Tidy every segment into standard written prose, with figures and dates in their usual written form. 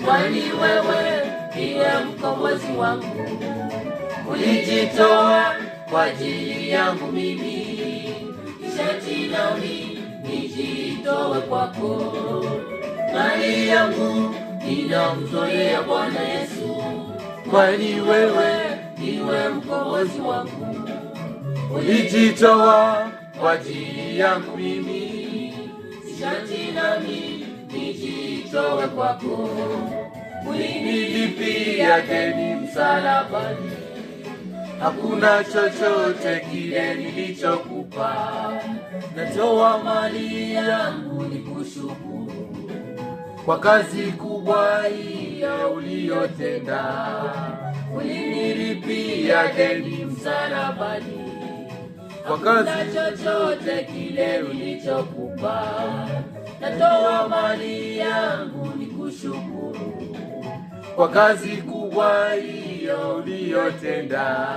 kwani wewe ndiye mkombozi wangu. Ulijitoa kwa ajili yangu mimi, sharti nami nijitoe kwako. Mali yangu ninamtolea Bwana Yesu, kwani wewe ndiwe mkombozi wangu. Ulijitoa kwa ajili yangu mimi, sharti nami nijitoe kwako. Ulinilipia deni msalabani, hakuna chochote kile nilichokupa. Natoa mali yangu nikushukuru kwa kazi kubwa hiyo uliyotenda. Ulinilipia deni msalabani, hakuna chochote kile ulichokupa. Natoa mali yangu nikushukuru kwa kazi kubwa hiyo uliyotenda.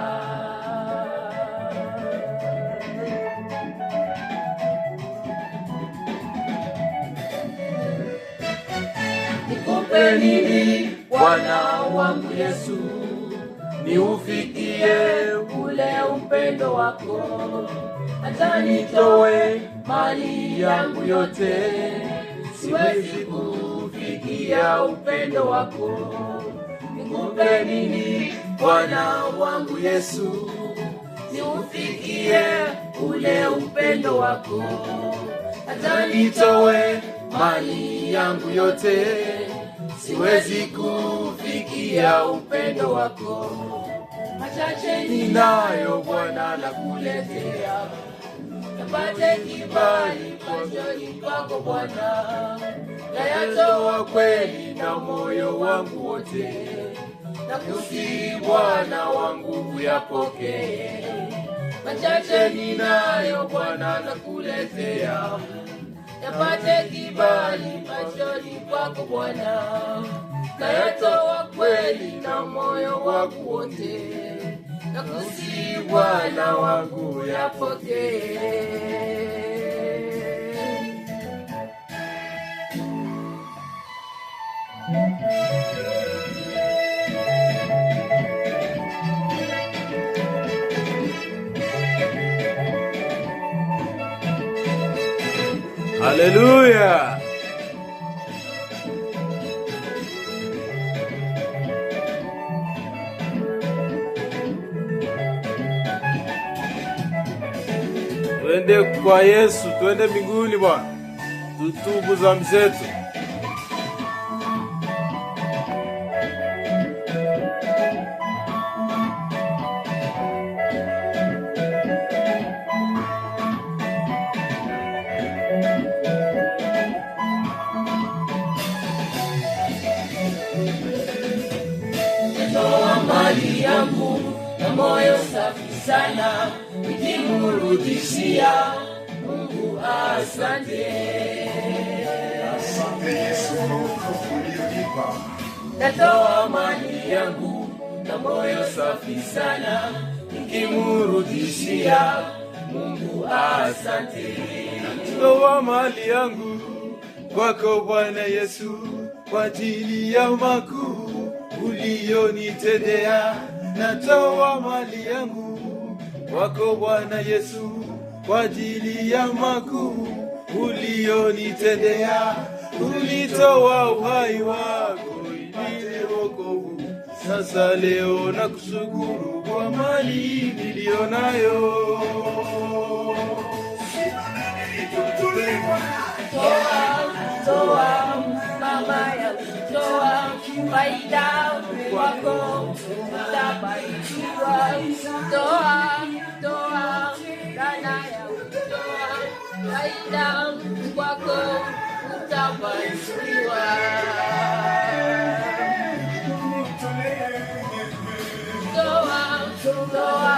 Nikupe nini Bwana wangu Yesu, niufikie ule upendo wako? Hata nitoe mali yangu yote, siwezi kufikia upendo wako. Nikupe nini Bwana wangu Yesu, niufikie ule upendo wako? Hata nitoe mali yangu yote, siwezi kufikia upendo wako. Machache ninayo Bwana nakuletea, napate kibali machoni pako Bwana. Nayatoa kweli na moyo wangu wote, nakusihi Bwana wangu uyapokee. Machache ninayo Bwana nakuletea, napate kibali machoni pako Bwana. Nayatoa kweli na moyo wangu wote, nakusihi Bwana wangu uyapokee. Haleluya! Twende kwa Yesu, twende mbinguni Bwana, tutubu dhambi zetu. Natoa mali yangu na moyo safi sana, nikimrudishia Mungu asante. Asante Yesu kwa wokovu ulionipa. Natoa mali yangu na moyo safi sana, nikimrudishia Mungu asante. Natoa mali yangu kwako Bwana Yesu, kwa ajili ya makuu uliyonitendea. Natoa mali yangu kwako Bwana Yesu, kwa ajili ya makuu uliyonitendea. Ulitoa uhai wako ili wokovu. Sasa leo nakushukuru kwa mali nilionayo. Toa mama ya toa faida kwako, utabarikiwa. Toa dana ya toa faida kwako, utabarikiwa. Toa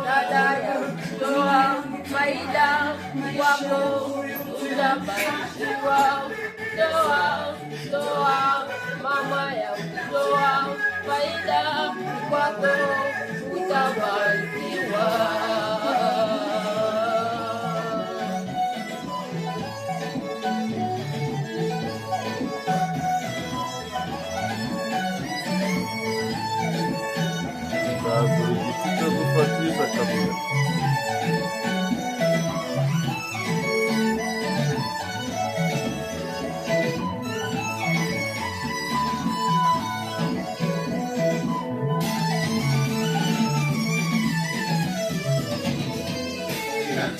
dada ya toa faida kwako, utabarikiwa. Toa mama ya toa faida kwako, utabarikiwa.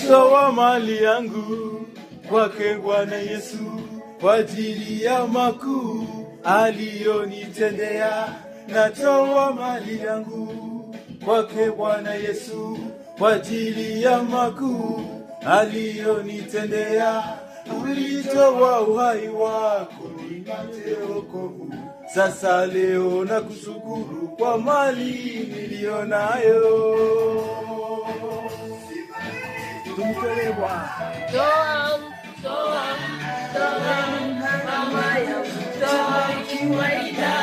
Nilitoa mali yangu kwake Bwana Yesu kwa ajili ya makuu aliyonitendea. Natoa mali yangu kwake Bwana Yesu kwa ajili ya makuu aliyonitendea. Ulitoa uhai wako nipate wokovu. Sasa leo nakushukuru kwa mali nilionayo. Tumtolee Bwana. Toa mama yangu, toa faida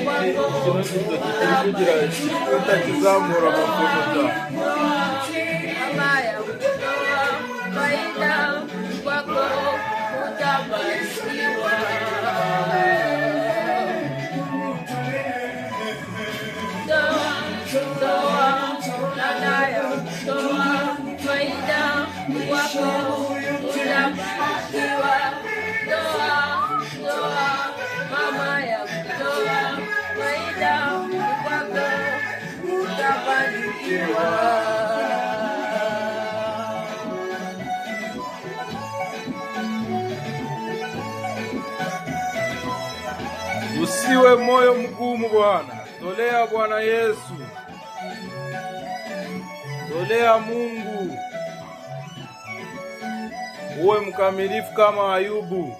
kwako. Tutakizamura mafuta. Mama yangu, toa faida kwako, utabarikiwa. Toa dada yangu, toa faida kwako, utabarikiwa. Toa mama yangu, toa faida kwako, utabarikiwa. Usiwe moyo mgumu Bwana. Tolea Bwana Yesu. Tolea Mungu. Uwe mkamilifu kama Ayubu.